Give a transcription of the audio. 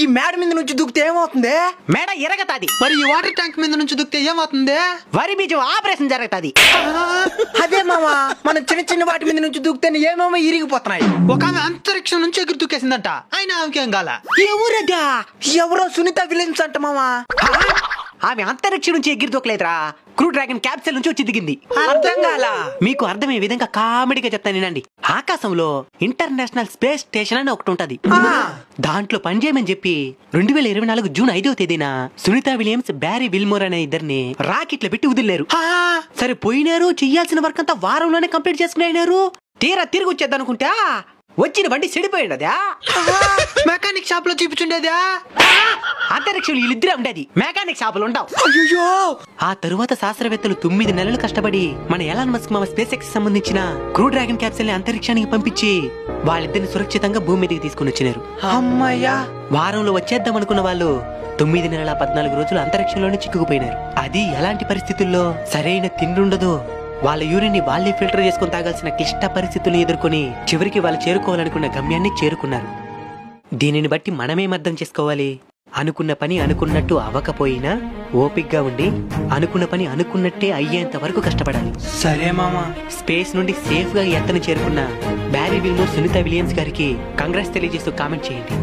ఈ మేడ మీద నుంచి దూకితే ఏమవుతుంది? మేడ ఎరగతాది. మరి ఈ వాటర్ ట్యాంక్ మీద నుంచి దూకితే ఏమవుతుంది? వరి బీజం ఆపరేషన్ జరుగుతుంది. అదే మామా, మనం చిన్న చిన్న వాటి మీద నుంచి దూకితే ఏమేమో ఇరిగిపోతున్నాయి. ఒక ఆమె అంతరిక్షం నుంచి ఎగిరి దూకేసిందంట, అయినా ఆమెకేం కాల. ఎవరదా? ఎవరో సునీత విలియమ్స్ అంట మామా. ఆమె అంతరిక్షం నుంచి ఎగిరి దూకలేదురా, క్రూ డ్రాగన్ క్యాప్సూల్ నుంచి వచ్చి దిగింది. అర్థం కాలా? మీకు అర్థమయ్యే విధంగా కామెడీగా చెప్తాను వినండి. ఆకాశంలో ఇంటర్నేషనల్ స్పేస్ స్టేషన్ అని ఒకటి ఉంటది. దాంట్లో పనిచేయమని చెప్పి 2024 జూన్ 5వ తేదీన సునీత విలియమ్స్, బ్యారీ విల్మోర్ అనే ఇద్దరిని రాకెట్లు పెట్టి వదిలేరు. సరే పోయినారు, చెయ్యాల్సిన వర్క్ అంతా వారంలోనే కంప్లీట్ చేసుకున్నారు. తీరా తిరిగి వచ్చేద్దనుకుంటా వచ్చిన బండి చెడిపోయింది. అదా మెకానిక్ షాప్ లో చూపించుండేదా? అంతరిక్షంలో వీళ్ళిద్దరే ఉండేది, మెకానిక్ షాపులు ఉండవు. అయ్యో! ఆ తరువాత శాస్త్రవేత్తలు 9 నెలలు కష్టపడి మన ఎలాన్ మస్క్ మామ స్పేస్ ఎక్స్ సంబంధించిన క్రూ డ్రాగన్ క్యాప్సూల్ ని అంతరిక్షానికి పంపించి వాళ్ళిద్దరిని సురక్షితంగా భూమి మీదకి తీసుకుని వచ్చినారు. అమ్మయ్యా! వారంలో వచ్చేద్దాం అనుకున్న వాళ్ళు 9 నెలల 14 రోజులు అంతరిక్షంలోనే చిక్కుకుపోయినారు. అది ఎలాంటి పరిస్థితుల్లో సరైన తిండుండదు, వాళ్ళ యూరిన్ ని వాళ్ళే ఫిల్టర్ చేసుకుని తాగాల్సిన క్లిష్ట పరిస్థితులను ఎదుర్కొని చివరికి వాళ్ళు చేరుకోవాలనుకున్న గమ్యాన్ని చేరుకున్నారు. దీనిని బట్టి మనమేం అర్థం చేసుకోవాలి? అనుకున్న పని అనుకున్నట్టు అవ్వకపోయినా ఓపిగ్గా ఉండి అనుకున్న పని అనుకున్నట్టే అయ్యేంత వరకు కష్టపడాలి. సరే మామా. స్పేస్ నుండి సేఫ్ గా ఎత్తను చేరుకున్న బ్యారీ విల్మోర్, సునీత విలియమ్స్ గారికి కంగ్రాట్స్ తెలియజేస్తూ కామెంట్ చేయండి.